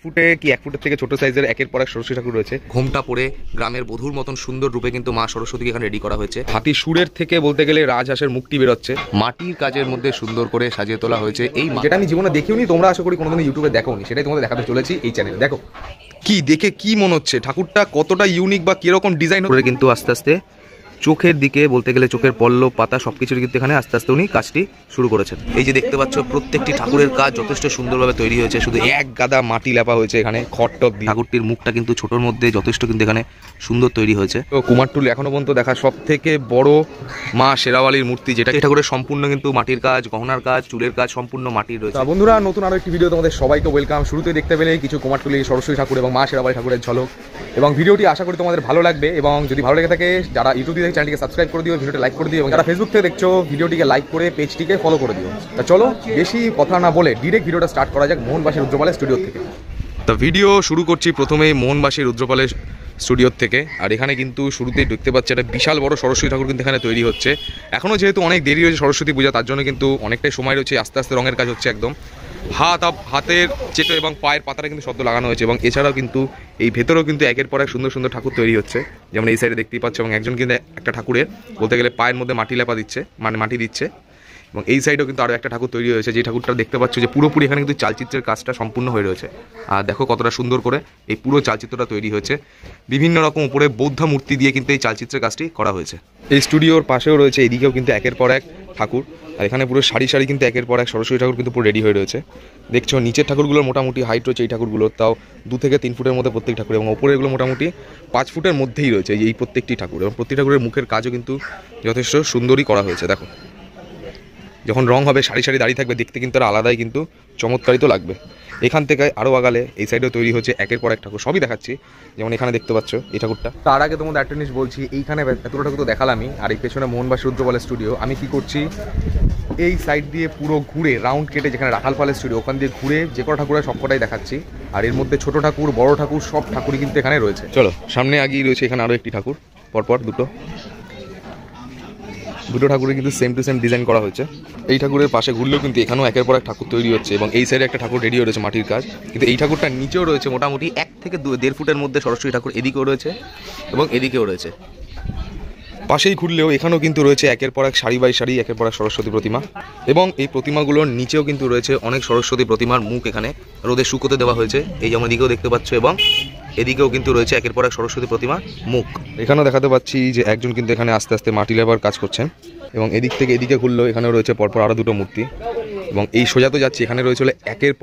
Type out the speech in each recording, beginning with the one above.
ফুটে কি 1 ফুটের থেকে ছোট সাইজের একের পর এক সরস্বতী ঠাকুর রয়েছে। ঘোমটা পরে গ্রামের বধূর মতন সুন্দর রূপে কিন্তু মা সরস্বতীকে এখানে রেডি করা হয়েছে। হাতি সুরের থেকে বলতে গেলে রাজহাঁসের মুক্তি বেরোচ্ছে। মাটির কাজের মধ্যে সুন্দর করে সাজিয়ে তোলা হয়েছে এই, যেটা আমি জীবনে দেখিওনি, তোমরা আশা করি কোনোদিন ইউটিউবে দেখোনি, সেটাই তোমাদের দেখাতে চলেছি এই চ্যানেলে। দেখো কি দেখে কি মনে হচ্ছে ঠাকুরটা কতটা ইউনিক বা কিরকম ডিজাইন করে কিন্তু আস্তে আস্তে চোখের দিকে বলতে গেলে চোখের পল্লব পাতা সবকিছুর কিন্তু এখানে আস্তে আস্তে উনি কাজটি শুরু করেছেন। এই যে দেখতে পাচ্ছ প্রত্যেকটি ঠাকুরের কাজ যথেষ্ট সুন্দরভাবে তৈরি হয়েছে। শুধু এক গাদা মাটি লেপা হয়েছে এখানে খড়টপ দিয়ে। ঠাকুরটির মুখটা কিন্তু ছোটোর মধ্যে যথেষ্ট কিন্তু এখানে সুন্দর তৈরি হয়েছে। তো কুমারটুলি এখনো পর্যন্ত দেখা সব থেকে বড় মা শেরাওয়ালির মূর্তি, যেটা এই ঠাকুরের সম্পূর্ণ কিন্তু মাটির কাজ, গহনার কাজ, চুলের কাজ সম্পূর্ণ মাটির রয়েছে। বন্ধুরা, নতুন আরো একটি ভিডিও তোমাদের সবাইকে ওয়েলকাম। শুরুতে দেখতে পেলে কিছু কুমারটুলি সরস্বতী ঠাকুর এবং মা শেরাওয়ালি ঠাকুরের ঝলক, এবং ভিডিওটি আশা করি তোমাদের ভালো লাগবে। এবং যদি ভালো লেগে থাকে, যারা ইউটিউব থেকে চ্যানেলটিকে সাবস্ক্রাইব করে দিও, ভিডিওটি লাইক করে দিও, এবং যারা ফেসবুক থেকে দেখছো ভিডিওটিকে লাইক করে পেজটিকে ফলো করে দিও। তা চলো বেশি কথা না বলে ডিরেক্ট ভিডিওটা স্টার্ট করা যাক মোহনবাসী রুদ্রপালের স্টুডিও থেকে। তো ভিডিও শুরু করছি প্রথমেই মোহনবাসী রুদ্রপালের স্টুডিওর থেকে। আর এখানে কিন্তু শুরুতেই দেখতে পাচ্ছি একটা বিশাল বড় সরস্বতী ঠাকুর কিন্তু এখানে তৈরি হচ্ছে। এখনও যেহেতু অনেক দেরি হয়েছে সরস্বতী পূজা, তার জন্য কিন্তু অনেকটাই সময় রয়েছে। আস্তে আস্তে রঙের কাজ হচ্ছে একদম। হাতের চেটো এবং পায়ের পাতাটা কিন্তু শব্দ লাগানো হয়েছে। এবং এছাড়াও কিন্তু এই ভেতরেও কিন্তু একের পর এক সুন্দর সুন্দর ঠাকুর তৈরি হচ্ছে, যেমন এই সাইডে দেখতেই পাচ্ছ। এবং একজন কিন্তু একটা ঠাকুরের বলতে গেলে পায়ের মধ্যে মাটি লেপা দিচ্ছে, মানে মাটি দিচ্ছে। এবং এই সাইডেও কিন্তু আরও একটা ঠাকুর তৈরি হয়েছে, যে ঠাকুরটা দেখতে পাচ্ছ যে পুরোপুরি এখানে কিন্তু চালচিত্রের কাজটা সম্পূর্ণ হয়ে রয়েছে। আর দেখো কতটা সুন্দর করে এই পুরো চালচিত্রটা তৈরি হয়েছে। বিভিন্ন রকম উপরে বৌদ্ধ মূর্তি দিয়ে কিন্তু এই চালচিত্রের কাজটি করা হয়েছে। এই স্টুডিওর পাশেও রয়েছে, এদিকেও কিন্তু একের পর এক ঠাকুর। আর এখানে পুরো সারি সারি কিন্তু একের পর এক সরস্বতী ঠাকুর কিন্তু পুরো রেডি হয়ে রয়েছে। দেখছো নিচের ঠাকুরগুলোর মোটামুটি হাইট রয়েছে এই ঠাকুরগুলোর, তাও 2 থেকে 3 ফুটের মধ্যে প্রত্যেক ঠাকুর। এবং ওপরে এগুলো মোটামুটি 5 ফুটের মধ্যেই রয়েছে এই প্রত্যেকটি ঠাকুর। এবং প্রত্যেক ঠাকুরের মুখের কাজও কিন্তু যথেষ্ট সুন্দরই করা হয়েছে। দেখো যখন রং হবে সারি সারি দাঁড়িয়ে থাকবে, দেখতে কিন্তু আলাদাই কিন্তু চমৎকারিত লাগবে। এখান থেকে আরও আগালে এই সাইডেও তৈরি হচ্ছে একের পর এক ঠাকুর, সবই দেখাচ্ছি। যেমন এখানে দেখতে পাচ্ছ এই ঠাকুরটা। তার আগে তোমাদের একটা জিনিস বলছি, এইখানে এতটা ঠাকুর তো দেখালামই। আর এই পেছনে মোহনবাসী রুদ্রপালের স্টুডিও। আমি কি করছি, এই সাইড দিয়ে পুরো ঘুরে রাউন্ড কেটে যেখানে রাখাল পালের স্টুডিও, ওখান দিয়ে ঘুরে যে কটা ঠাকুর সবকটাই দেখাচ্ছি। আর এর মধ্যে ছোট ঠাকুর বড় ঠাকুর সব ঠাকুরই কিন্তু এখানে রয়েছে। চলো সামনে আগিয়ে রয়েছে এখানে আরও একটি ঠাকুর, পরপর দুটো ঠাকুরের কিন্তু সেম টু সেম ডিজাইন করা হয়েছে। এই ঠাকুরের পাশে ঘুরলেও কিন্তু এখানেও একের পর এক ঠাকুর তৈরি হচ্ছে। এবং এই সাইডে একটা ঠাকুর রেডি হয়েছে মাটির কাজ, কিন্তু এই ঠাকুরটার নিচেও রয়েছে মোটামুটি 1 থেকে 1.5 ফুটের মধ্যে সরস্বতী ঠাকুর। এদিকেও রয়েছে এবং এদিকেও রয়েছে। পাশেই ঘুরলেও এখানেও কিন্তু রয়েছে একের পর এক সারি বাই সারি একের পর এক সরস্বতী প্রতিমা। এবং এই প্রতিমাগুলোর নিচেও কিন্তু রয়েছে অনেক সরস্বতী প্রতিমার মুখ এখানে রোদে শুকোতে দেওয়া হয়েছে। এই যেমন এদিকেও দেখতে পাচ্ছ, এবং এদিকেও কিন্তু রয়েছে একের পর এক সরস্বতী প্রতিমার মুখ। এখানেও দেখাতে পাচ্ছি যে একজন কিন্তু এখানে আস্তে আস্তে মাটি লেবার কাজ করছেন। এবং এদিক থেকে এদিকে ঘুরলেও এখানেও রয়েছে পরপর আরও 2টো মূর্তি। এবং এই সোজা তো যাচ্ছি, এখানে রয়েছে একের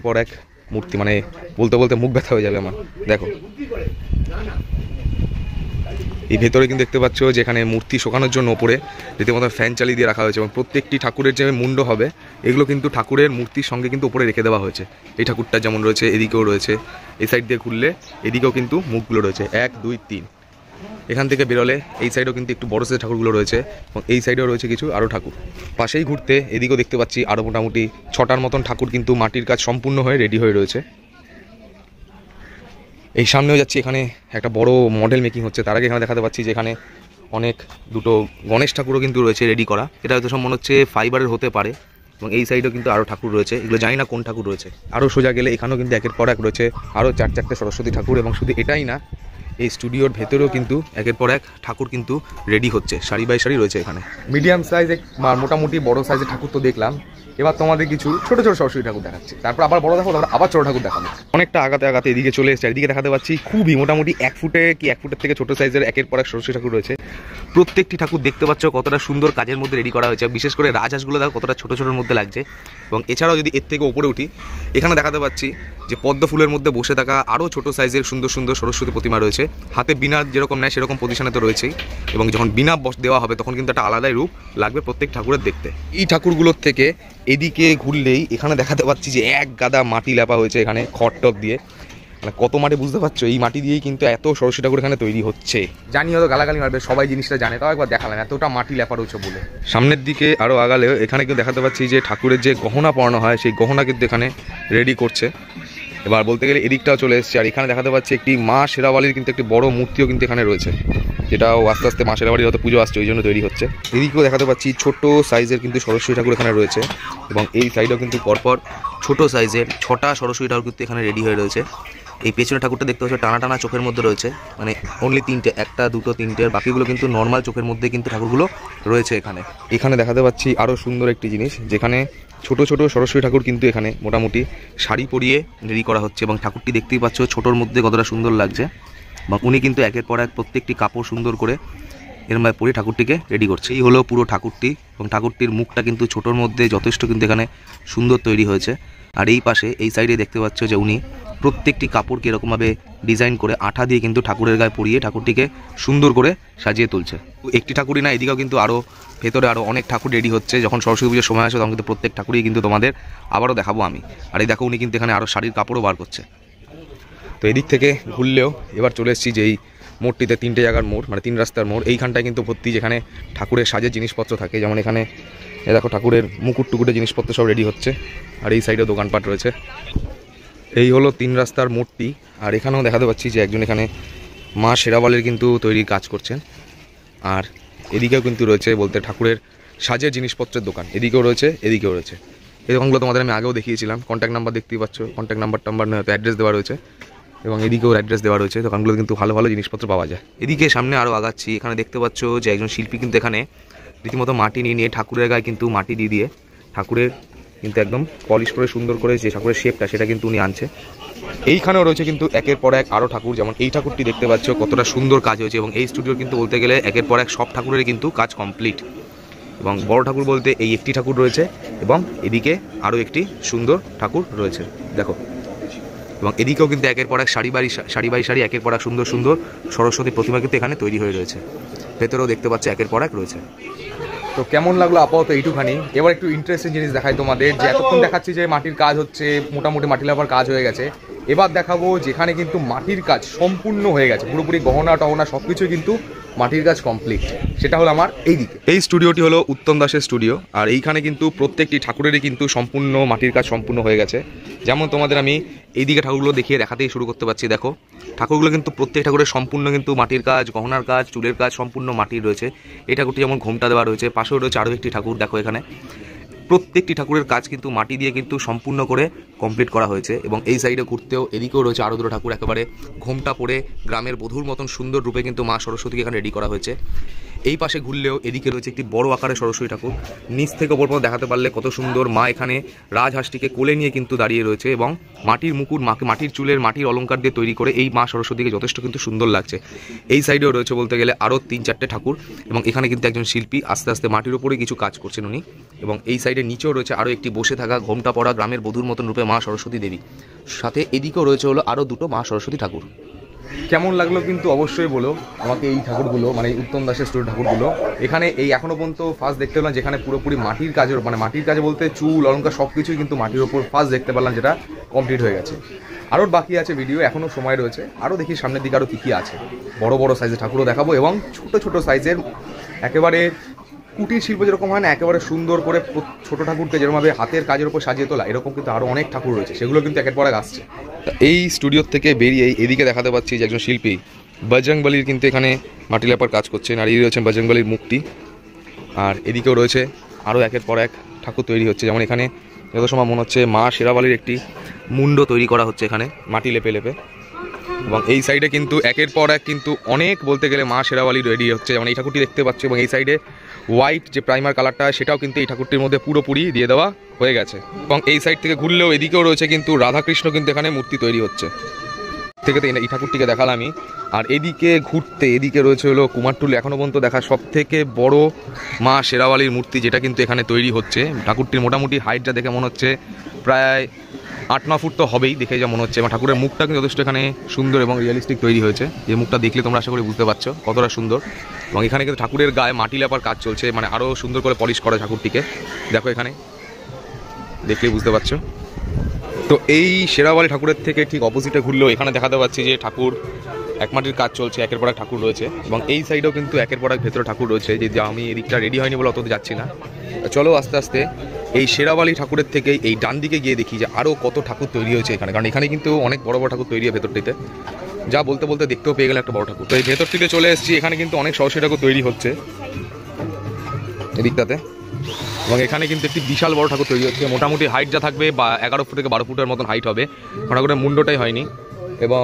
পর এক মূর্তি, মানে বলতে বলতে মুখ ব্যথা হয়ে যাবে আমার। দেখো এই ভেতরে কিন্তু দেখতে পাচ্ছ যে এখানে মূর্তি শোকানোর জন্য ওপরে রীতিমতো ফ্যান চালিয়ে দিয়ে রাখা হয়েছে। এবং প্রত্যেকটি ঠাকুরের যে মুন্ড হবে, এগুলো কিন্তু ঠাকুরের মূর্তির সঙ্গে কিন্তু উপরে রেখে দেওয়া হয়েছে। এই ঠাকুরটা যেমন রয়েছে, এদিকেও রয়েছে। এই সাইড দিয়ে ঘুরলে এদিকেও কিন্তু মুখগুলো রয়েছে 1, 2, 3। এখান থেকে বেরোলে এই সাইডেও কিন্তু একটু বড় সাইজের ঠাকুরগুলো রয়েছে। এবং এই সাইডেও রয়েছে কিছু আরও ঠাকুর। পাশেই ঘুরতে এদিকেও দেখতে পাচ্ছি আরও মোটামুটি 6টার মতন ঠাকুর কিন্তু মাটির কাজ সম্পূর্ণ হয়ে রেডি হয়ে রয়েছে। এই সামনেও যাচ্ছি, এখানে একটা বড় মডেল মেকিং হচ্ছে। তার আগে এখানে দেখাতে পাচ্ছি যে এখানে অনেক 2টো গণেশ ঠাকুরও কিন্তু রয়েছে রেডি করা। এটা হয়তো সব মনে হচ্ছে ফাইবারের হতে পারে। এবং এই সাইডেও কিন্তু আরও ঠাকুর রয়েছে, এগুলো জানি না কোন ঠাকুর রয়েছে। আরও সোজা গেলে এখানেও কিন্তু একের পর এক রয়েছে আরও 4-4টে সরস্বতী ঠাকুর। এবং শুধু এটাই না, এই স্টুডিওর ভেতরেও কিন্তু একের পর এক ঠাকুর কিন্তু রেডি হচ্ছে, সারি বাই সারি রয়েছে এখানে। মিডিয়াম সাইজ মোটামুটি বড় সাইজের ঠাকুর তো দেখলাম, এবার তোমাদের কিছু ছোট ছোট সরস্বতী ঠাকুর দেখাচ্ছি। তারপর আবার বড় দেখো, তারপর আবার ছোট ঠাকুর দেখাবো। অনেকটা আগাতে এদিকে চলে এসেছে। এদিকে দেখাতে পাচ্ছি খুবই মোটামুটি 1 ফুটে কি 1 ফুটের থেকে ছোট সাইজের একের পর এক সরস্বতী ঠাকুর রয়েছে। প্রত্যেকটি ঠাকুর দেখতে পাচ্ছ কতটা সুন্দর কাজের মধ্যে রেডি করা হয়েছে। বিশেষ করে রাজহাঁসগুলো দেখো কতটা ছোট ছোটোর মধ্যে লাগছে। এবং এছাড়াও যদি এর থেকে উপরে উঠি, এখানে দেখাতে পাচ্ছি যে পদ্ম ফুলের মধ্যে বসে থাকা আরও ছোট সাইজের সুন্দর সুন্দর সরস্বতী প্রতিমা রয়েছে। হাতে বিনা যেরকম নেয় সেরকম পজিশনে তো রয়েছেই। এবং যখন বিনা দেওয়া হবে তখন কিন্তু একটা আলাদাই রূপ লাগবে প্রত্যেক ঠাকুরের দেখতে। এই ঠাকুরগুলোর থেকে এদিকে ঘুরলেই এখানে দেখাতে পাচ্ছি যে এক গাদা মাটি লেপা হয়েছে এখানে খড়টপ দিয়ে। মানে কত মাটি বুঝতে পারছো, এই মাটি দিয়েই কিন্তু এত সরস্বতী ঠাকুর এখানে তৈরি হচ্ছে। জানি হয়তো গালাগালি মারবে, সবাই জিনিসটা জানে, তাও একবার দেখালাম এতটা মাটি লেপা রয়েছে বলে। সামনের দিকে আরও আগালেও এখানে কিন্তু দেখাতে পাচ্ছি যে ঠাকুরের যে গহনা পরানো হয়, সেই গহনা কিন্তু এখানে রেডি করছে। এবার বলতে গেলে এদিকটাও চলে এসেছে। আর এখানে দেখাতে পাচ্ছি একটি মা শেরাওয়ালির কিন্তু একটি বড় মূর্তিও কিন্তু এখানে রয়েছে, যেটাও আস্তে আস্তে মা শেরাওয়ালির হয়তো পুজো আসছে ওই জন্য তৈরি হচ্ছে। এদিকেও দেখাতে পাচ্ছি ছোট সাইজের কিন্তু সরস্বতী ঠাকুর এখানে রয়েছে। এবং এই সাইডেও কিন্তু পরপর ছোট সাইজের 6টা সরস্বতী ঠাকুর কিন্তু এখানে রেডি হয়ে রয়েছে। এই পেছনে ঠাকুরটা দেখতে পাচ্ছ টানা টানা চোখের মধ্যে রয়েছে, মানে অনলি 3টে, 1টা 2টো 3টে, আর বাকিগুলো কিন্তু নর্মাল চোখের মধ্যে কিন্তু ঠাকুরগুলো রয়েছে এখানে। এখানে দেখাতে পাচ্ছি আরও সুন্দর একটি জিনিস, যেখানে ছোট ছোট সরস্বতী ঠাকুর কিন্তু এখানে মোটামুটি শাড়ি পরিয়ে রেডি করা হচ্ছে, এবং ঠাকুরটি দেখতেই পাচ্ছ ছোটোর মধ্যে কতটা সুন্দর লাগছে। এবং উনি কিন্তু একের পর এক প্রত্যেকটি কাপড় সুন্দর করে এর মধ্যে পরে ঠাকুরটিকে রেডি করছে। এই হলো পুরো ঠাকুরটি, এবং ঠাকুরটির মুখটা কিন্তু ছোটোর মধ্যে যথেষ্ট কিন্তু এখানে সুন্দর তৈরি হয়েছে। আর এই পাশে এই সাইডে দেখতে পাচ্ছ যে উনি প্রত্যেকটি কাপড়কে এরকমভাবে ডিজাইন করে আঠা দিয়ে কিন্তু ঠাকুরের গায়ে পরিয়ে ঠাকুরটিকে সুন্দর করে সাজিয়ে তুলছে। একটি ঠাকুরই না, এদিকেও কিন্তু আরও ভেতরে আরও অনেক ঠাকুর রেডি হচ্ছে। যখন সরস্বতী পুজোর সময় আসে তখন কিন্তু প্রত্যেক ঠাকুরই কিন্তু তোমাদের আবারও দেখাবো আমি। আর এই দেখো উনি কিন্তু এখানে আরও শাড়ির কাপড়ও বার করছে। তো এদিক থেকে ঘুরলেও এবার চলে এসেছি যে এই মোড়টিতে, 3টে জায়গার মোড়, মানে 3 রাস্তার মোড়। এইখানটায় কিন্তু ভর্তি যেখানে ঠাকুরের সাজের জিনিসপত্র থাকে, যেমন এখানে দেখো ঠাকুরের মুকুট টুকুটের জিনিসপত্র সব রেডি হচ্ছে। আর এই সাইডেও দোকানপাট রয়েছে। এই হলো 3 রাস্তার মোড়টি। আর এখানেও দেখাতে পাচ্ছি যে একজন এখানে মা শেরাওয়ালির কিন্তু তৈরির কাজ করছেন। আর এদিকেও কিন্তু রয়েছে বলতে ঠাকুরের সাজের জিনিসপত্রের দোকান, এদিকেও রয়েছে এদিকেও রয়েছে। এই দোকানগুলো তোমাদের আমি আগেও দেখিয়েছিলাম। কন্ট্যাক্ট নাম্বার দেখতেই পাচ্ছ, কন্ট্যাক্ট নাম্বার হয়তো অ্যাড্রেস দেওয়া রয়েছে, এবং এদিকেও অ্যাড্রেস দেওয়া রয়েছে। দোকানগুলো কিন্তু ভালো ভালো জিনিসপত্র পাওয়া যায়। এদিকে সামনে আরও আগাচ্ছি, এখানে দেখতে পাচ্ছ যে একজন শিল্পী কিন্তু এখানে রীতিমতো মাটি নিয়ে ঠাকুরের গায়ে কিন্তু মাটি দিয়ে ঠাকুরের কিন্তু একদম পলিশ করে সুন্দর করে যে ঠাকুরের শেপটা সেটা কিন্তু উনি আনছে। এইখানেও রয়েছে কিন্তু একের পর এক আরও ঠাকুর, যেমন এই ঠাকুরটি দেখতে পাচ্ছ কতটা সুন্দর কাজ হয়েছে। এবং এই স্টুডিওর কিন্তু বলতে গেলে একের পর এক সব ঠাকুরের কিন্তু কাজ কমপ্লিট। এবং বড় ঠাকুর বলতে এই একটি ঠাকুর রয়েছে, এবং এদিকে আরও একটি সুন্দর ঠাকুর রয়েছে দেখো। এবং এদিকেও কিন্তু একের পর এক শাড়ি বাই শাড়ি একের পর এক সুন্দর সুন্দর সরস্বতী প্রতিমা কিন্তু এখানে তৈরি হয়ে রয়েছে। ভেতরেও দেখতে পাচ্ছ একের পর এক রয়েছে। তো কেমন লাগলো আপাতত এইটুখানি। এবার একটু ইন্টারেস্টিং জিনিস দেখাই তোমাদের, যে এতক্ষণ দেখাচ্ছি যে মাটির কাজ হচ্ছে, মোটামুটি মাটি লাগাবার কাজ হয়ে গেছে। এবার দেখাবো যেখানে কিন্তু মাটির কাজ সম্পূর্ণ হয়ে গেছে, পুরোপুরি গহনা টহনা সব কিছুই কিন্তু মাটির কাজ কমপ্লিট। সেটা হলো আমার এইদিকে। এই স্টুডিওটি হলো উত্তম দাসের স্টুডিও। আর এইখানে কিন্তু প্রত্যেকটি ঠাকুরেরই কিন্তু সম্পূর্ণ মাটির কাজ সম্পূর্ণ হয়ে গেছে। যেমন তোমাদের আমি এইদিকে ঠাকুরগুলো দেখিয়ে দেখাতেই শুরু করতে পারছি। দেখো ঠাকুরগুলো কিন্তু প্রত্যেক ঠাকুরের সম্পূর্ণ কিন্তু মাটির কাজ, গহনার কাজ, চুলের কাজ সম্পূর্ণ মাটির রয়েছে। এই ঠাকুরটি যেমন ঘোমটা দেওয়া রয়েছে, পাশেও রয়েছে আরও একটি ঠাকুর। দেখো এখানে প্রত্যেকটি ঠাকুরের কাজ কিন্তু মাটি দিয়ে কিন্তু সম্পূর্ণ করে কমপ্লিট করা হয়েছে। এবং এই সাইডে ঘুরতেও এদিকেও রয়েছে আরও দুটো ঠাকুর, একেবারে ঘোমটা পরে গ্রামের বধূর মতন সুন্দর রূপে কিন্তু মা সরস্বতীকে এখানে রেডি করা হয়েছে। এই পাশে ঘুরলেও এদিকে রয়েছে একটি বড় আকারের সরস্বতী ঠাকুর, নিচ থেকে ওপর পর্যন্ত দেখাতে পারলে কত সুন্দর। মা এখানে রাজহাঁসটিকে কোলে নিয়ে কিন্তু দাঁড়িয়ে রয়েছে, এবং মাটির মুকুট, মাটির চুলের মাটির অলঙ্কার দিয়ে তৈরি করে এই মা সরস্বতীকে যথেষ্ট কিন্তু সুন্দর লাগছে। এই সাইডেও রয়েছে বলতে গেলে আরও 3-4টে ঠাকুর, এবং এখানে কিন্তু একজন শিল্পী আস্তে আস্তে মাটির উপরে কিছু কাজ করছেন উনি। এবং এই সাইডে নিচেও রয়েছে আরও একটি বসে থাকা ঘোমটা পড়া গ্রামের বধূর মতন রূপে মা সরস্বতী দেবী, সাথে এদিকেও রয়েছে হলো আরও 2টো মা সরস্বতী ঠাকুর। কেমন লাগলো কিন্তু অবশ্যই বলো আমাকে এই ঠাকুরগুলো, মানে উত্তম দাসের স্টুডিও ঠাকুরগুলো। এখানে এই এখনো পর্যন্ত ফার্স্ট দেখতে পেলাম যেখানে পুরোপুরি মাটির কাজের, মানে মাটির কাজে বলতে চুল অলঙ্কার সব কিছুই কিন্তু মাটির ওপর ফার্স্ট দেখতে পেলাম, যেটা কমপ্লিট হয়ে গেছে। আরও বাকি আছে ভিডিও, এখনও সময় রয়েছে। আরও দেখি সামনের দিকে আরও কী কী আছে। বড় বড় সাইজের ঠাকুরও দেখাবো, এবং ছোট ছোট সাইজের একেবারে কুটির শিল্প যেরকম হয় না, একেবারে সুন্দর করে ছোট ঠাকুরকে যেরকমভাবে হাতের কাজের উপর সাজিয়ে তোলা, এরকম কিন্তু আরও অনেক ঠাকুর রয়েছে, সেগুলো কিন্তু একের পর এক আসছে। এই স্টুডিওর থেকে বেরিয়ে এদিকে দেখাতে পাচ্ছি যে একজন শিল্পী বজরংবলীর কিন্তু এখানে মাটি লেপার কাজ করছেন। আর এই রয়েছেন বজরংবলীর মুক্তি। আর এদিকেও রয়েছে আরও একের পর এক ঠাকুর তৈরি হচ্ছে, যেমন এখানে যত সময় মনে হচ্ছে মা শেরাওয়ালির একটি মুন্ড তৈরি করা হচ্ছে এখানে মাটি লেপে লেপে। এবং এই সাইডে কিন্তু একের পর এক কিন্তু অনেক বলতে গেলে মা শেরাওয়ালি রেডি হচ্ছে, যেমন এই ঠাকুরটি দেখতে পাচ্ছ। এবং এই সাইডে হোয়াইট যে প্রাইমার কালারটা সেটাও কিন্তু এই ঠাকুরটির মধ্যে পুরোপুরি দিয়ে দেওয়া হয়ে গেছে। এবং এই সাইড থেকে ঘুরলেও এদিকেও রয়েছে কিন্তু রাধাকৃষ্ণ কিন্তু এখানে মূর্তি তৈরি হচ্ছে থেকে এই ঠাকুরটিকে দেখালাম আমি। আর এদিকে ঘুরতে এদিকে রয়েছে হলো কুমারটুলি এখনও পর্যন্ত দেখা সব থেকে বড় মা শেরাওয়ালির মূর্তি, যেটা কিন্তু এখানে তৈরি হচ্ছে। ঠাকুরটির মোটামুটি হাইটটা দেখে মনে হচ্ছে প্রায় 8-9 ফুট তো হবেই দেখে যা মনে হচ্ছে। এবং ঠাকুরের মুখটা কিন্তু যথেষ্ট এখানে সুন্দর এবং রিয়েলিস্টিক তৈরি হয়েছে। এই মুখটা দেখলে তোমরা আশা করি বুঝতে পারছো কতটা সুন্দর। এবং এখানে কিন্তু ঠাকুরের গায়ে মাটি লেপার কাজ চলছে, মানে আরও সুন্দর করে পলিশ করা ঠাকুরটিকে দেখো এখানে দেখলেই বুঝতে পারছো। তো এই শেরাওয়ালি ঠাকুরের থেকে ঠিক অপোজিটে ঘুরলেও এখানে দেখাতে পাচ্ছি যে ঠাকুর এক মাটির কাজ চলছে, একের পর এক ঠাকুর রয়েছে। এবং এই সাইডেও কিন্তু একের পর এক ভেতরে ঠাকুর রয়েছে, যে আমি এদিকটা রেডি হয়নি বলে অততে যাচ্ছি না। চলো আস্তে আস্তে এই শেরাওয়ালি ঠাকুরের থেকে এই ডান দিকে গিয়ে দেখি যে আরও কত ঠাকুর তৈরি হয়েছে এখানে, কারণ এখানে কিন্তু অনেক বড় বড় ঠাকুর তৈরি হয় ভেতরটিতে। যা বলতে বলতে দেখতেও পেয়ে গেলে একটা বড় ঠাকুর। তো এই ভেতরটিতে চলে এসেছি, এখানে কিন্তু অনেক সরস্বতী ঠাকুর তৈরি হচ্ছে এদিকটাতে। এবং এখানে কিন্তু একটি বিশাল বড় ঠাকুর তৈরি হচ্ছে, মোটামুটি হাইট যা থাকবে 11 ফুট থেকে 12 ফুটের মতন হাইট হবে, ঠাকুরের মুন্ডটাই হয়নি। এবং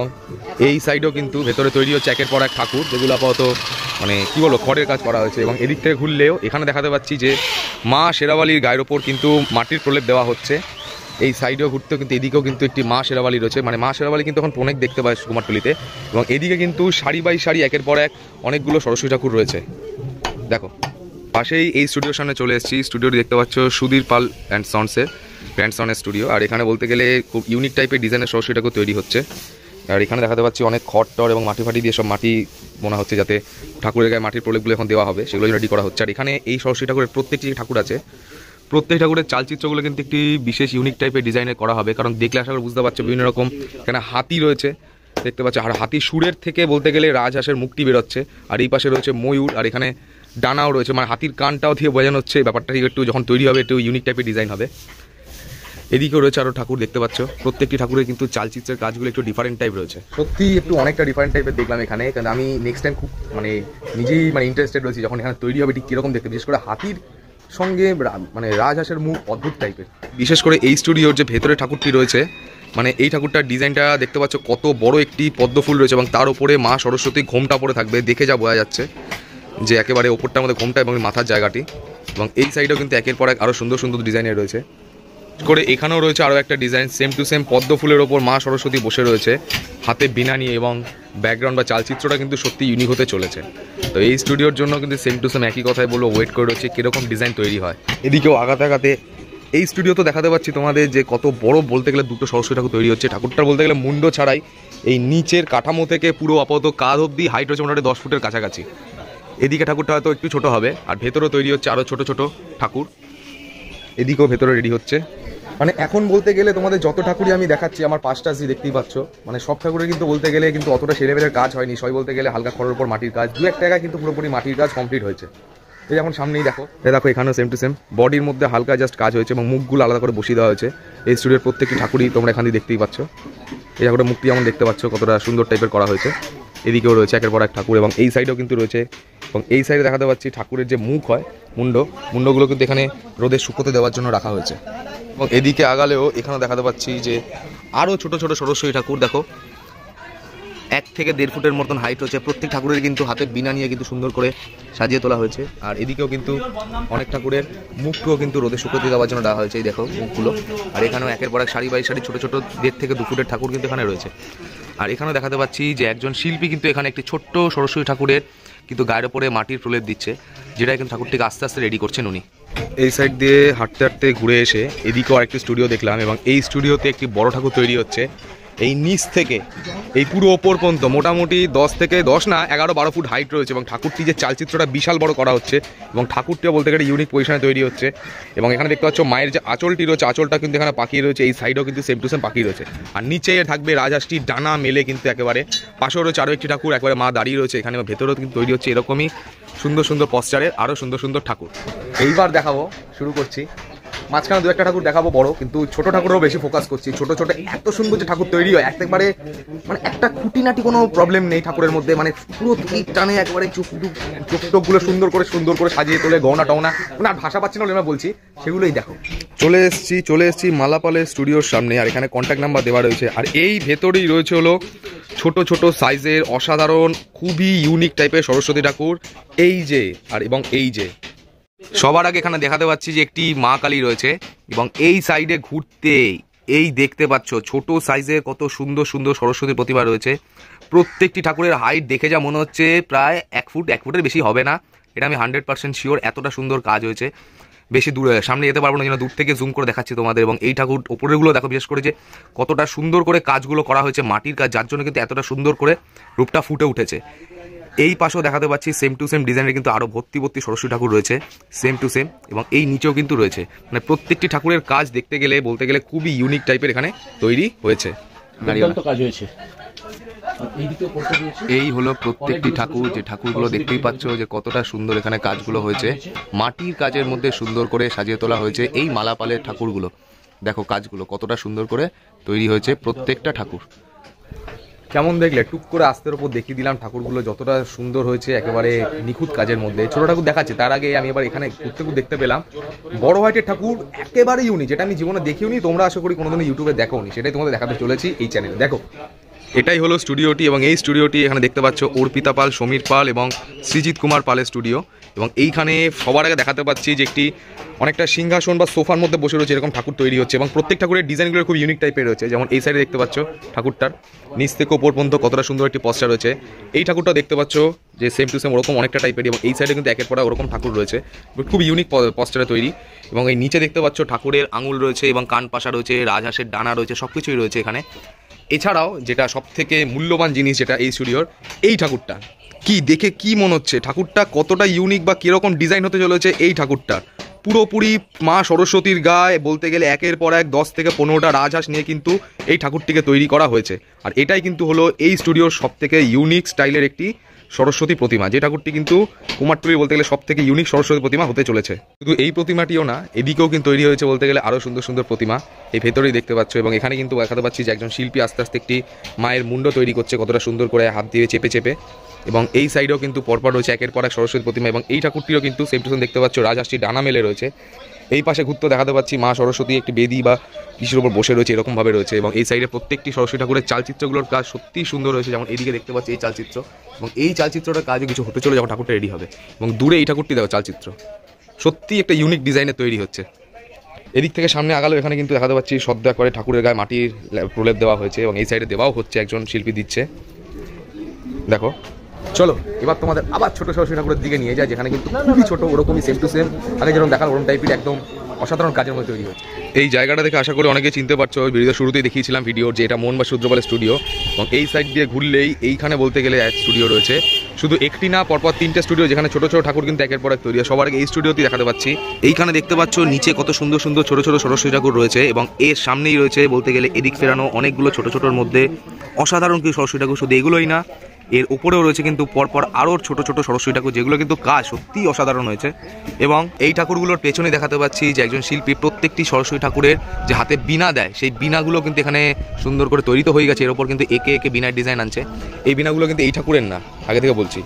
এই সাইডেও কিন্তু ভেতরে তৈরি হচ্ছে একের পর এক ঠাকুর, যেগুলো আপাতত মানে কী বলবো খড়ের কাজ করা হয়েছে। এবং এদিক থেকে ঘুরলেও এখানে দেখাতে পাচ্ছি যে মা শেরাওয়ালির গায়ের ওপর কিন্তু মাটির প্রলেপ দেওয়া হচ্ছে। এই সাইডেও ঘুরতেও কিন্তু এদিকেও কিন্তু একটি মা শেরাওয়ালি রয়েছে, মানে মা শেরাওয়ালি কিন্তু এখন অনেক দেখতে পায় কুমারটুলিতে। এবং এদিকে কিন্তু সারি বাই সারি একের পর এক অনেকগুলো সরস্বতী ঠাকুর রয়েছে। দেখো পাশেই এই স্টুডিওর সামনে চলে এসেছি, স্টুডিওটি দেখতে পাচ্ছ সুধীর পাল অ্যান্ড সন্সের গ্র্যান্ডসনের স্টুডিও। আর এখানে বলতে গেলে খুব ইউনিক টাইপের ডিজাইনের সরস্বতী ঠাকুর তৈরি হচ্ছে। আর এখানে দেখাতে পাচ্ছি অনেক খড় টর এবং মাটি ফাটি দিয়ে সব মাটি মনে হচ্ছে যাতে ঠাকুরের গায়ে মাটির প্রলেপগুলো এখন দেওয়া হবে, সেগুলো রেডি করা হচ্ছে। আর এখানে এই সরস্বতী ঠাকুরের প্রত্যেকটি ঠাকুর আছে, প্রত্যেক ঠাকুরের চালচিত্রগুলো কিন্তু একটি বিশেষ ইউনিক টাইপের ডিজাইনের করা হবে, কারণ দেখলে আশা করে বুঝতে পারছো বিভিন্ন রকম এখানে হাতি রয়েছে দেখতে পাচ্ছ। আর হাতির সুরের থেকে বলতে গেলে রাজহাঁসের মুক্তি বেরোচ্ছে। আর এই পাশে রয়েছে ময়ূর, আর এখানে ডানাও রয়েছে, মানে হাতির কানটাও দিয়ে বোঝানো হচ্ছে। ব্যাপারটা একটু যখন তৈরি হবে একটু ইউনিক টাইপের ডিজাইন হবে। এদিকেও রয়েছে আরও ঠাকুর দেখতে পাচ্ছ, প্রত্যেকটি ঠাকুরের কিন্তু চালচিত্রের কাজগুলো একটু ডিফারেন্ট টাইপ রয়েছে। সত্যি একটু অনেকটা ডিফারেন্ট টাইপের দেখলাম এখানে, কারণ আমি নেক্সট টাইম খুব মানে নিজেই মানে ইন্টারেস্টেড রয়েছি যখন এখানে তৈরি হবে ঠিক কীরকম দেখতে, বিশেষ করে হাতির সঙ্গে মানে রাজহাঁসের মুখ অদ্ভুত টাইপের। বিশেষ করে এই স্টুডিওর যে ভেতরে ঠাকুরটি রয়েছে, মানে এই ঠাকুরটার ডিজাইনটা দেখতে পাচ্ছ কত বড় একটি পদ্ম ফুল রয়েছে, এবং তার উপরে মা সরস্বতী ঘোমটা পড়ে থাকবে, দেখে যা বোঝা যাচ্ছে যে একেবারে ওপরটার মধ্যে ঘোমটা এবং মাথার জায়গাটি। এবং এই সাইডেও কিন্তু একের পর এক আরও সুন্দর সুন্দর ডিজাইনের রয়েছে করে। এখানেও রয়েছে আরও একটা ডিজাইন, সেম টু সেম পদ্ম ফুলের ওপর মা সরস্বতী বসে রয়েছে হাতে বীণা নিয়ে, এবং ব্যাকগ্রাউন্ড বা চালচিত্রটা কিন্তু সত্যি ইউনিক হতে চলেছে। তো এই স্টুডিওর জন্য কিন্তু সেম টু সেম একই কথাই বলবো, ওয়েট করে রয়েছে কীরকম ডিজাইন তৈরি হয়। এদিকেও আগাতে আগাতে এই স্টুডিও তো দেখাতে পাচ্ছি তোমাদের যে কত বড় বলতে গেলে দুটো সরস্বতী ঠাকুর তৈরি হচ্ছে। ঠাকুরটা বলতে গেলে মুন্ড ছাড়াই এই নিচের কাঠামো থেকে পুরো আপাতত কাঁধ অব্দি হাইট রয়েছে মোটামুটি 10 ফুটের কাছাকাছি। এদিকে ঠাকুরটা হয়তো একটু ছোট হবে, আর ভেতরেও তৈরি হচ্ছে আরও ছোট ছোট ঠাকুর। এদিকেও ভেতরে রেডি হচ্ছে। মানে এখন বলতে গেলে তোমাদের যত ঠাকুরই আমি দেখাচ্ছি আমার পাঁচটা যে দেখতেই পাচ্ছ, মানে সব ঠাকুরের কিন্তু বলতে গেলে কিন্তু অতটা সেলেবেলের কাজ হয়নি, সবাই বলতে গেলে হালকা খড়ের উপর মাটির কাজ, 2-1 টাকা কিন্তু পুরোপুরি মাটির কাজ কমপ্লিট হয়েছে। এই যেমন সামনেই দেখো, দেখো এখানেও সেম টু সেম বডির মধ্যে হালকা জাস্ট কাজ হয়েছে এবং মুখগুলো আলাদা করে বসিয়ে দেওয়া হয়েছে। এই স্টুডিওর প্রত্যেকটি ঠাকুরই তোমরা এখানে দেখতেই পাচ্ছ। এই ঠাকুরের মুখটি যেমন দেখতে পাচ্ছ কতটা সুন্দর টাইপের করা হয়েছে। এদিকেও রয়েছে একের পর এক ঠাকুর, এবং এই সাইডেও কিন্তু রয়েছে। এবং এই সাইডে দেখাতে পাচ্ছি ঠাকুরের যে মুখ হয় মুন্ডগুলো কিন্তু এখানে রোদে শুকোতে দেওয়ার জন্য রাখা হয়েছে। এবং এদিকে আগালেও এখানে দেখাতে পাচ্ছি যে আরও ছোট ছোট সরস্বতী ঠাকুর, দেখো 1 থেকে 1.5 ফুটের মতন হাইট হচ্ছে। প্রত্যেক ঠাকুরের কিন্তু হাতে বীণা নিয়ে কিন্তু সুন্দর করে সাজিয়ে তোলা হয়েছে। আর এদিকেও কিন্তু অনেক ঠাকুরের মুখগুলো কিন্তু রোদে শুকোতে দেওয়ার জন্য দেওয়া হয়েছে, এই দেখো মুখগুলো। আর এখানেও একের পর এক সারি বাই সারি ছোটো ছোটো 1.5 থেকে 2 ফুটের ঠাকুর কিন্তু এখানে রয়েছে। আর এখানেও দেখাতে পাচ্ছি যে একজন শিল্পী কিন্তু এখানে একটি ছোট্ট সরস্বতী ঠাকুরের কিন্তু গায়ের ওপরে মাটির প্রলেপ দিচ্ছে, যেটা কিন্তু ঠাকুরটিকে আস্তে আস্তে রেডি করছেন উনি। এই সাইড দিয়ে হাঁটতে হাঁটতে ঘুরে এসে এদিকেও আরেকটি স্টুডিও দেখলাম, এবং এই স্টুডিওতে একটি বড় ঠাকুর তৈরি হচ্ছে। এই নিচ থেকে এই পুরো ওপর পর্যন্ত মোটামুটি 10 থেকে 10 না 11-12 ফুট হাইট রয়েছে, এবং ঠাকুরটি যে চালচিত্রটা বিশাল বড় করা হচ্ছে, এবং ঠাকুরটিও বলতে গেলে ইউনিক পজিশনে তৈরি হচ্ছে। এবং এখানে দেখতে পাচ্ছ মায়ের যে আঁচলটি রয়েছে, আঁচলটা কিন্তু এখানে পাকিয়ে রয়েছে, এই সাইডেও কিন্তু সেম টু সেম পাকিয়ে রয়েছে। আর নিচে থাকবে রাজহাঁসটি ডানা মেলে কিন্তু একেবারে, পাশেও রয়েছে আরও একটি ঠাকুর, একবারে মা দাঁড়িয়ে রয়েছে এখানে, ভেতরেও কিন্তু তৈরি হচ্ছে এরকমই সুন্দর সুন্দর পশ্চারের আরও সুন্দর সুন্দর ঠাকুর। এইবার দেখাবো, শুরু করছি। মাঝখানে 2-1টা ঠাকুর দেখাবো বড়, কিন্তু ছোট ঠাকুরও বেশি ফোকাস করছি। ছোট ছোট এত সুন্দর যে ঠাকুর তৈরি হয়, একেবারে মানে একটা খুঁটিনাটি কোনো প্রবলেম নেই ঠাকুরের মধ্যে, মানে পুরো টানে একবারে চোখগুলো সুন্দর করে সাজিয়ে তোলে, গহনা টহনা, মানে আর ভাষা পাচ্ছি না বলে বলছি, সেগুলোই দেখো। চলে এসছি মালাপালের স্টুডিওর সামনে, আর এখানে কন্ট্যাক্ট নাম্বার দেওয়া রয়েছে। আর এই ভেতরেই রয়েছে হলো ছোট ছোট সাইজের অসাধারণ খুবই ইউনিক টাইপের সরস্বতী ঠাকুর। এই যে এবং এই যে সবার আগে এখানে দেখাতে পাচ্ছি যে একটি মা কালী রয়েছে, এবং এই সাইডে ঘুরতে এই দেখতে পাচ্ছ ছোট সাইজের কত সুন্দর সুন্দর সরস্বতী প্রতিমা রয়েছে। প্রত্যেকটি ঠাকুরের হাইট দেখে যা মনে হচ্ছে প্রায় 1 ফুটের বেশি হবে না, এটা আমি 100% শিওর। এতটা সুন্দর কাজ হয়েছে, বেশি দূরে সামনে যেতে পারবো না, যেন দূর থেকে জুম করে দেখাচ্ছি তোমাদের। এবং এই ঠাকুর ওপরেরগুলো দেখো, বিশেষ করে যে কতটা সুন্দর করে কাজগুলো করা হয়েছে, মাটির কাজ, যার জন্য কিন্তু এতটা সুন্দর করে রূপটা ফুটে উঠেছে। এই পাশেও দেখাতে পাচ্ছি সেম টু সেম ডিজাইনের কিন্তু আরও ভর্তি সরস্বতী ঠাকুর রয়েছে, সেম টু সেম। এবং এই নিচেও কিন্তু রয়েছে, মানে প্রত্যেকটি ঠাকুরের কাজ দেখতে গেলে বলতে গেলে খুবই ইউনিক টাইপের এখানে তৈরি হয়েছে। এই হলো প্রত্যেকটি ঠাকুর, যে ঠাকুরগুলো দেখতেই পাচ্ছ যে কতটা সুন্দর এখানে কাজগুলো হয়েছে, মাটির কাজের মধ্যে সুন্দর করে সাজিয়ে তোলা হয়েছে। এই মালাপালের ঠাকুরগুলো দেখো কাজগুলো কতটা সুন্দর করে তৈরি হয়েছে প্রত্যেকটা ঠাকুর। কেমন দেখলে টুক করে আস্তের ওপর দেখিয়ে দিলাম ঠাকুরগুলো যতটা সুন্দর হয়েছে, একেবারে নিখুঁত কাজের মধ্যে। ছোট ঠাকুর দেখাচ্ছে, তার আগে আমি এবার এখানে ঘুরতে দেখতে পেলাম বড় হোয়াইটের ঠাকুর, একেবারে ইউনিক, যেটা আমি জীবনে দেখিওনি, তোমরা আশা করি কোনোদিনও ইউটিউবে দেখোনি, সেটাই তোমাদের দেখাতে চলেছি এই চ্যানেলে। দেখো, এটাই হলো স্টুডিওটি, এবং এই স্টুডিওটি এখানে দেখতে পাচ্ছ অর্পিতা পাল, সমীর পাল এবং সৃজিত কুমার পালের স্টুডিও। এবং এইখানে সবার আগে দেখাতে পাচ্ছি যে একটি অনেকটা সিংহাসন বা সোফার মধ্যে বসে রয়েছে এরকম ঠাকুর তৈরি হচ্ছে, এবং প্রত্যেক ঠাকুরের ডিজাইনগুলো খুব ইউনিক টাইপের রয়েছে। যেমন এই সাইডে দেখতে পাচ্ছ ঠাকুরটার নিচ থেকে ওপর পর্যন্ত কতটা সুন্দর একটি পস্টার রয়েছে। এই ঠাকুরটা দেখতে পাচ্ছ যে সেম টু সেম ওরকম অনেকটা টাইপের, এবং এই সাইডে কিন্তু একের পর ওরকম ঠাকুর রয়েছে, খুব ইউনিক পস্টারে তৈরি। এবং এই নিচে দেখতে পাচ্ছ ঠাকুরের আঙুল রয়েছে এবং কান পাশা রয়েছে, রাজহাঁসের ডানা রয়েছে, সব কিছুই রয়েছে এখানে। এছাড়াও যেটা সব থেকে মূল্যবান জিনিস যেটা এই স্টুডিওর, এই ঠাকুরটা কি দেখে কি মনে হচ্ছে, ঠাকুরটা কতটা ইউনিক বা কীরকম ডিজাইন হতে চলেছে এই ঠাকুরটা। পুরোপুরি মা সরস্বতীর গায়ে বলতে গেলে একের পর এক 10 থেকে 15টা রাজহাঁস নিয়ে কিন্তু এই ঠাকুরটিকে তৈরি করা হয়েছে। আর এটাই কিন্তু হলো এই স্টুডিওর সব থেকে ইউনিক স্টাইলের একটি সরস্বতী প্রতিমা, যে ঠাকুরটি কিন্তু কুমারটুলি বলতে গেলে সব থেকে ইউনিক সরস্বতী প্রতিমা হতে চলেছে। শুধু এই প্রতিমাটিও না, এদিকেও কিন্তু তৈরি হয়েছে বলতে গেলে আরও সুন্দর সুন্দর প্রতিমা, এই ভেতরেই দেখতে পাচ্ছ। এবং এখানে কিন্তু দেখাতে পাচ্ছি যে একজন শিল্পী আস্তে আস্তে একটি মায়ের মুন্ড তৈরি করছে, কতটা সুন্দর করে হাত দিয়ে চেপে চেপে। এবং এই সাইডেও কিন্তু পরপর রয়েছে একের পর এক সরস্বতী প্রতিমা, এবং এই ঠাকুরটিও কিন্তু সেম টু সেম দেখতে পাচ্ছ রাজহাঁসটি ডানা মেলে রয়েছে। এই পাশে ঘুরতে দেখাতে পাচ্ছি মা সরস্বতী একটি বেদি বা কিছুর উপর বসে রয়েছে, এরকমভাবে রয়েছে। এবং এই সাইডে প্রত্যেকটি সরস্বতী ঠাকুরের চালচিত্রগুলোর কাজ সত্যিই সুন্দর হয়েছে, যেমন এদিকে দেখতে পাচ্ছি এই চালচিত্র, এবং এই চালচিত্রটার কাজও কিছু হতে চলে যখন ঠাকুরটা রেডি হবে। এবং দূরে এই ঠাকুরটি দেখো চালচিত্র, সত্যিই একটা ইউনিক ডিজাইনে তৈরি হচ্ছে। এদিক থেকে সামনে আগালো, এখানে কিন্তু দেখাতে পাচ্ছি সদ্যা করে ঠাকুরের গায়ে মাটির প্রলেপ দেওয়া হয়েছে, এবং এই সাইডে দেওয়াও হচ্ছে, একজন শিল্পী দিচ্ছে। দেখো, চলো এবার তোমাদের আবার ছোট সরস্বতী ঠাকুরের দিকে নিয়ে যায়, যেখানে কিন্তু খুবই ছোট, ওরকমই সেম টু সেম আগে যেরকম দেখার ওরকম টাইপের একদম অসাধারণ কাজের মধ্যে তৈরি হচ্ছে। এই জায়গাটা দেখে আশা করি অনেকে চিনতে পারছো, ভিডিও শুরুতেই দেখিয়েছিলাম ভিডিওর, যে এটা মন বা সূর্যপালের স্টুডিও। এবং এই সাইড দিয়ে ঘুরলেই এইখানে বলতে গেলে এক স্টুডিও রয়েছে, শুধু একটি না, পরপর 3টে স্টুডিও, যেখানে ছোট ছোট ঠাকুর কিন্তু একের পর এক তৈরি হয়। সবার আগে এই স্টুডিওতেই দেখাতে পাচ্ছি, এইখানে দেখতে পাচ্ছ নিচে কত সুন্দর সুন্দর ছোট ছোট সরস্বতী ঠাকুর রয়েছে, এবং এর সামনেই রয়েছে বলতে গেলে এদিক ফেরানো অনেকগুলো ছোট ছোটোর মধ্যে অসাধারণ কিছু সরস্বতী ঠাকুর। শুধু এগুলোই না, এর উপরেও রয়েছে কিন্তু পরপর আরও ছোট ছোট সরস্বতী ঠাকুর, যেগুলো কিন্তু কাজ সত্যিই অসাধারণ হয়েছে। এবং এই ঠাকুরগুলোর পেছনে দেখাতে পাচ্ছি যে একজন শিল্পী প্রত্যেকটি সরস্বতী ঠাকুরের যে হাতে বিনা দেয়, সেই বিনাগুলো কিন্তু এখানে সুন্দর করে তৈরি তো হয়ে গেছে, এর ওপর কিন্তু একে একে বিনার ডিজাইন আনছে। এই বিনাগুলো কিন্তু এই ঠাকুরের না, আগে থেকে বলছি,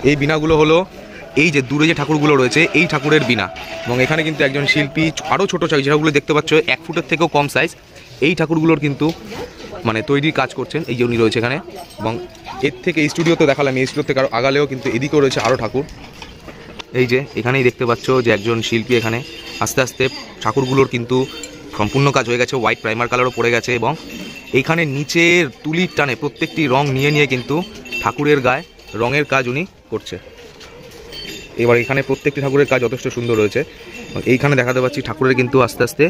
এই বিনাগুলো হলো এই যে দূরে যে ঠাকুরগুলো রয়েছে এই ঠাকুরের বিনা। এবং এখানে কিন্তু একজন শিল্পী আরও ছোটো সাইজ, যেগুলো দেখতে পাচ্ছ 1 ফুটের থেকেও কম সাইজ, এই ঠাকুরগুলোর কিন্তু মানে তৈরির কাজ করছেন, এই যে উনি রয়েছে এখানে। এবং এর থেকে এই স্টুডিওতে দেখালাম, এই স্টুডিও থেকে আগালেও কিন্তু এদিকেও রয়েছে আরও ঠাকুর। এই যে এখানেই দেখতে পাচ্ছ যে একজন শিল্পী এখানে আস্তে আস্তে ঠাকুরগুলোর কিন্তু সম্পূর্ণ কাজ হয়ে গেছে, হোয়াইট প্রাইমার কালারও পড়ে গেছে। এবং এইখানে নিচের তুলির টানে প্রত্যেকটি রং নিয়ে নিয়ে কিন্তু ঠাকুরের গায়ে রঙের কাজ উনি করছে। এবার এখানে প্রত্যেকটি ঠাকুরের কাজ যথেষ্ট সুন্দর রয়েছে। এইখানে দেখাতে পাচ্ছি ঠাকুরের কিন্তু আস্তে আস্তে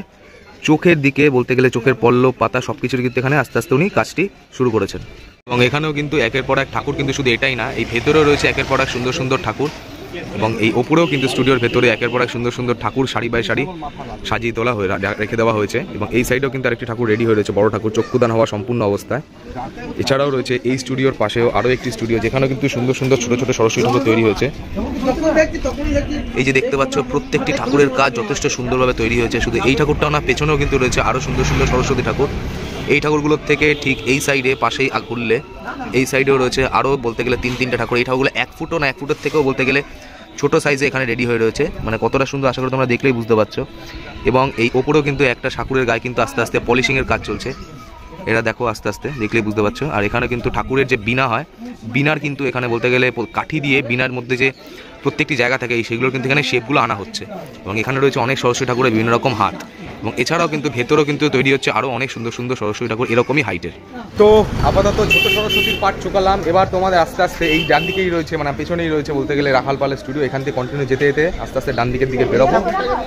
চোখের দিকে বলতে গেলে চোখের পল্লব পাতা সব কিছুর কিন্তু এখানে আস্তে আস্তে উনি কাজটি শুরু করেছেন। এবং এখানেও কিন্তু একের পর এক ঠাকুর, কিন্তু শুধু এটাই না, এই ভেতরেও রয়েছে একের পর এক সুন্দর সুন্দর ঠাকুর। এবং এই ওপরেও কিন্তু স্টুডিওর ভেতরে একের পর এক সুন্দর সুন্দর ঠাকুর সারি বাই সারি সাজিয়ে তোলা হয়ে রেখে দেওয়া হয়েছে। এবং এই সাইডেও কিন্তু আরেকটি ঠাকুর রেডি হয়ে রয়েছে, বড় ঠাকুর, চক্ষুদান হওয়া সম্পূর্ণ অবস্থায়। এছাড়াও রয়েছে এই স্টুডিওর পাশেও আরও একটি স্টুডিও, যেখানেও কিন্তু সুন্দর সুন্দর ছোটো ছোটো সরস্বতী ঠাকুর তৈরি হয়েছে। এই যে দেখতে পাচ্ছ প্রত্যেকটি ঠাকুরের কাজ যথেষ্ট সুন্দরভাবে তৈরি হয়েছে। শুধু এই ঠাকুরটাও না, পেছনেও কিন্তু রয়েছে আরও সুন্দর সুন্দর সরস্বতী ঠাকুর। এই ঠাকুরগুলোর থেকে ঠিক এই সাইডে পাশেই ঘুরলে এই সাইডেও রয়েছে আরও বলতে গেলে 3-3টে ঠাকুর। এই ঠাকুরগুলো 1 ফুটও না, 1 ফুটের থেকেও বলতে গেলে ছোটো সাইজে এখানে রেডি হয়ে রয়েছে, মানে কতটা সুন্দর আশা করি তোমরা দেখলেই বুঝতে পারছো। এবং এই ওপরেও কিন্তু একটা ঠাকুরের গায়ে কিন্তু আস্তে আস্তে পলিশিংয়ের কাজ চলছে, এটা দেখো আস্তে আস্তে দেখলেই বুঝতে পারছো। আর এখানে কিন্তু ঠাকুরের যে বিনা হয়, বিনার কিন্তু এখানে বলতে গেলে কাঠি দিয়ে বিনার মধ্যে যে প্রত্যেকটি জায়গা থাকে সেগুলোর কিন্তু এখানে শেপগুলো আনা হচ্ছে। এবং এখানে রয়েছে অনেক সরস্বতী ঠাকুরের বিভিন্ন রকম হাত। এবং এছাড়াও কিন্তু ভেতরেও কিন্তু তৈরি হচ্ছে আরও অনেক সুন্দর সুন্দর সরস্বতী ঠাকুর এরকমই হাইটের। তো আপাতত ছোট সরস্বতীর পার্ট চোকালাম, এবার তোমাদের আস্তে আস্তে এই ডান দিকেই রয়েছে, মানে পেছনেই রয়েছে বলতে গেলে রাখাল পালের স্টুডিও। এখান থেকে কন্টিনিউ যেতে যেতে আস্তে আস্তে ডান দিকের দিকে বেরোবো,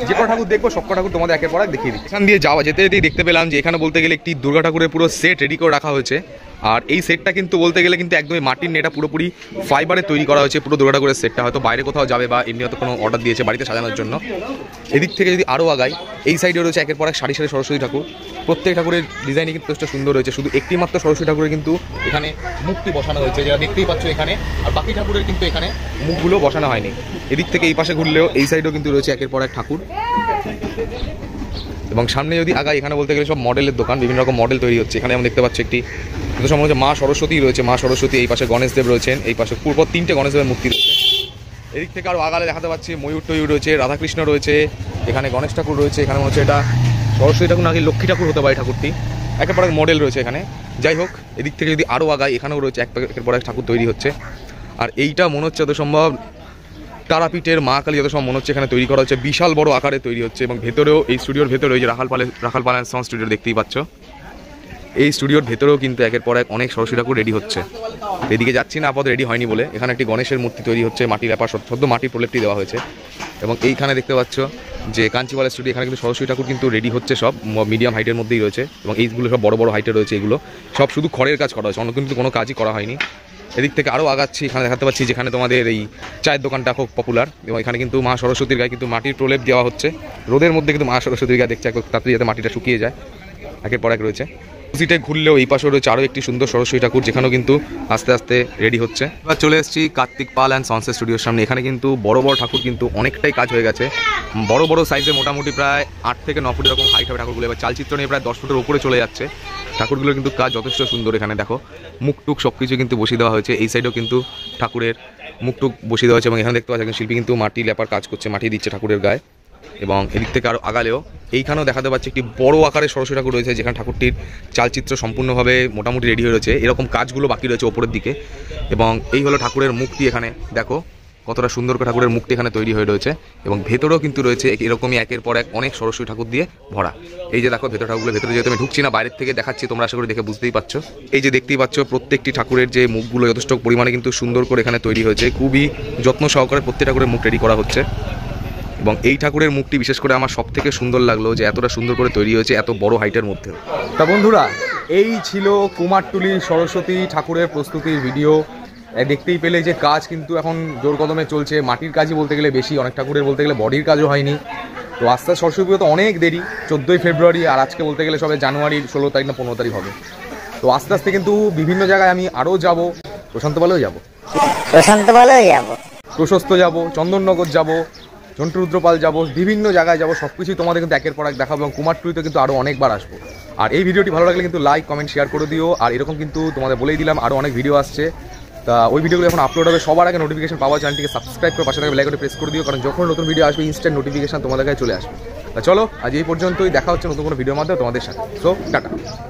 যে কোনো ঠাকুর দেখবো, সব ঠাকুর তোমাদের একের পর এক দেখিয়ে দিই। এখান দিয়ে যাওয়া যেতে যেতেই দেখতে পেলাম যে এখানে বলতে গেলে একটি দুর্গা ঠাকুরের পুরো সেট রেডি করে রাখা হয়েছে। আর এই সেটটা কিন্তু বলতে গেলে কিন্তু একদমই মাটির নেটা পুরোপুরি ফাইবারে তৈরি করা হয়েছে। পুরো দুর্গা ঠাকুরের সেটটা হয়তো বাইরে কোথাও যাবে বা এমনি হয়তো কোনো অর্ডার দিয়েছে বাড়িতে সাজানোর জন্য। এদিক থেকে যদি আরও আগাই, এই সাইডে রয়েছে একের পর এক সারি সারি সরস্বতী ঠাকুর। প্রত্যেক ঠাকুরের ডিজাইনই কিন্তু সুন্দর রয়েছে। শুধু একটি মাত্র সরস্বতী ঠাকুরের কিন্তু এখানে মুখটি বসানো হয়েছে, যেটা দেখতেই পাচ্ছ এখানে। আর বাকি ঠাকুরের কিন্তু এখানে মুখগুলো বসানো হয়নি। এদিক থেকে এই পাশে ঘুরলেও এই সাইডেও কিন্তু রয়েছে একের পর এক ঠাকুর। এবং সামনে যদি আগাই, এখানে বলতে গেলে সব মডেলের দোকান, বিভিন্ন রকম মডেল তৈরি হচ্ছে। এখানে আমরা দেখতে পাচ্ছি একটি যত সম্ভব হচ্ছে মা সরস্বতী রয়েছে, মা সরস্বতী, এই পাশে গণেশদেব রয়েছেন, এই পাশে পূর্ব 3টে গণেশদেবের মূর্তি রয়েছে। এদিক থেকে আরও আগালে দেখাতে পাচ্ছি ময়ূর টয়ূর রয়েছে, রাধাকৃষ্ণ রয়েছে, এখানে গণেশ ঠাকুর রয়েছে, এখানে মনে হচ্ছে এটা সরস্বতী ঠাকুর নাকি লক্ষ্মী ঠাকুর হতে পারে ঠাকুরটি, একের পর এক মডেল রয়েছে এখানে। যাই হোক, এদিক থেকে যদি আরও আগায় এখানেও রয়েছে একের পর এক ঠাকুর তৈরি হচ্ছে। আর এইটা মনে হচ্ছে যত সম্ভব তারাপীঠের মা কালী, যত সম্ভব মনে হচ্ছে এখানে তৈরি করা হচ্ছে, বিশাল বড় আকারে তৈরি হচ্ছে। এবং ভেতরেও এই স্টুডিওর ভেতরে ওই যে রাখাল পাল অ্যান্ড সন্স স্টুডিও দেখতেই পাচ্ছ, এই স্টুডিওর ভেতরেও কিন্তু একের পর এক অনেক সরস্বতী ঠাকুর রেডি হচ্ছে। এদিকে যাচ্ছি না আপাতত, রেডি হয়নি বলে। এখানে একটি গণেশের মূর্তি তৈরি হচ্ছে, মাটির ব্যাপার সদ্য মাটির প্রলেপটি দেওয়া হয়েছে। এবং এইখানে দেখতে পাচ্ছ যে কাঞ্চিওয়ালা স্টুডিও, এখানে কিন্তু সরস্বতী ঠাকুর কিন্তু রেডি হচ্ছে, সব মিডিয়াম হাইটের মধ্যেই রয়েছে। এবং এইগুলো সব বড় বড় হাইটে রয়েছে, এগুলো সব শুধু খড়ের কাজ করা হয়েছে, অন্য কিন্তু কোনো কাজই করা হয়নি। এদিক থেকে আরও আগাচ্ছি, এখানে দেখাতে পাচ্ছি যেখানে তোমাদের এই চায়ের দোকানটা খুব পপুলার। এবং এখানে কিন্তু মা সরস্বতীর গায়ে কিন্তু মাটির প্রলেপ দেওয়া হচ্ছে, রোদের মধ্যে কিন্তু মা সরস্বতীর গায়ে দেখছে একটু তাড়াতাড়ি যাতে মাটিটা শুকিয়ে যায়, একের পর এক রয়েছে। সিটে ঘুরলেও এই পাশে রয়েছে আরও একটি সুন্দর সরস্বতী ঠাকুর, যেখানেও কিন্তু আস্তে আস্তে রেডি হচ্ছে। এবার চলে এসেছি কার্তিক পাল অ্যান্ড সন্সের স্টুডিওর সামনে। এখানে কিন্তু বড় বড় ঠাকুর কিন্তু অনেকটাই কাজ হয়ে গেছে, বড় বড় সাইজে, মোটামুটি প্রায় 8 থেকে 9 ফুট এরকম হাইট হবে ঠাকুরগুলো। এবার চালচিত্র নিয়ে প্রায় 10 ফুটের উপরে চলে যাচ্ছে ঠাকুরগুলোর, কিন্তু কাজ যথেষ্ট সুন্দর। এখানে দেখো মুখটুক সব কিছু কিন্তু বসিয়ে দেওয়া হয়েছে, এই সাইডেও কিন্তু ঠাকুরের মুখটুক বসিয়ে দেওয়া হয়েছে। এবং এখানে দেখতে পাচ্ছি একজন শিল্পী কিন্তু মাটি লেপার কাজ করছে, মাটি দিচ্ছে ঠাকুরের গায়ে। এবং এদিক থেকে আরও আগালেও এইখানেও দেখাতে পাচ্ছি একটি বড় আকারের সরস্বতী ঠাকুর রয়েছে, যেখানে ঠাকুরটির চালচিত্র সম্পূর্ণভাবে মোটামুটি রেডি হয়ে রয়েছে। এরকম কাজগুলো বাকি রয়েছে ওপরের দিকে। এবং এই হলো ঠাকুরের মুখটি, এখানে দেখো কতটা সুন্দর করে ঠাকুরের মুখটি এখানে তৈরি হয়ে রয়েছে। এবং ভেতরেও কিন্তু রয়েছে এরকমই একের পর এক অনেক সরস্বতী ঠাকুর দিয়ে ভরা। এই যে দেখো ভেতর ঠাকুরের ভেতরে, যেহেতু আমি ঢুকছি না, বাইরের থেকে দেখাচ্ছি, তোমরা আশা করি দেখে বুঝতেই পারছো। এই যে দেখতেই পাচ্ছ প্রত্যেকটি ঠাকুরের যে মুখগুলো যথেষ্ট পরিমাণে কিন্তু সুন্দর করে এখানে তৈরি হয়েছে, খুবই যত্ন সহকারে প্রত্যেক ঠাকুরের মুখ রেডি করা হচ্ছে। এবং এই ঠাকুরের মুখটি বিশেষ করে আমার সব থেকে সুন্দর লাগলো, যে এতটা সুন্দর করে তৈরি হয়েছে এত বড় হাইটের মধ্যে। তা বন্ধুরা, এই ছিল কুমারটুলি সরস্বতী ঠাকুরের প্রস্তুতির ভিডিও। দেখতেই পেলে যে কাজ কিন্তু এখন জোর কদমে চলছে, মাটির কাজই বলতে গেলে বেশি, অনেক ঠাকুরের বলতে গেলে বডির কাজও হয়নি। তো আস্তে আস্তে সরস্বতী পুজো তো অনেক দেরি, 14ই ফেব্রুয়ারি, আর আজকে বলতে গেলে সবে জানুয়ারির 16 তারিখ না 15 তারিখ হবে। তো আস্তে আস্তে কিন্তু বিভিন্ন জায়গায় আমি আরও যাব, প্রশান্তপালেও যাব, প্রশস্ত যাব, চন্দননগর যাব, ঝন্টুরুদ্রপাল যাব, বিভিন্ন জায়গায় যাব, সব কিছুই তোমাদের কিন্তু একের পর এক দেখাবো। এবং কুমারটুলিতে কিন্তু আরও অনেকবার আসবো। আর এই ভিডিওটি ভালো লাগলে কিন্তু লাইক কমেন্ট শেয়ার করে দিও। আর এরকম কিন্তু তোমাদের বলেই দিলাম আরও অনেক ভিডিও আসছে, তা ওই ভিডিওগুলো এখন আপলোড হবে। সবার আগে নোটিফিকেশন পাওয়া, চ্যানেলটিকে সাবস্ক্রাইব করে পাশে থাকা বেল আইকনটি প্রেস করে দিও, কারণ যখন নতুন ভিডিও আসবে ইনস্ট্যান্ট নোটিফিকেশন তোমাদের কাছে চলে আসবে। তা চলো আজ এই পর্যন্তই, দেখা হচ্ছে নতুন কোনো ভিডিওর মাধ্যমে তোমাদের সাথে। So tata.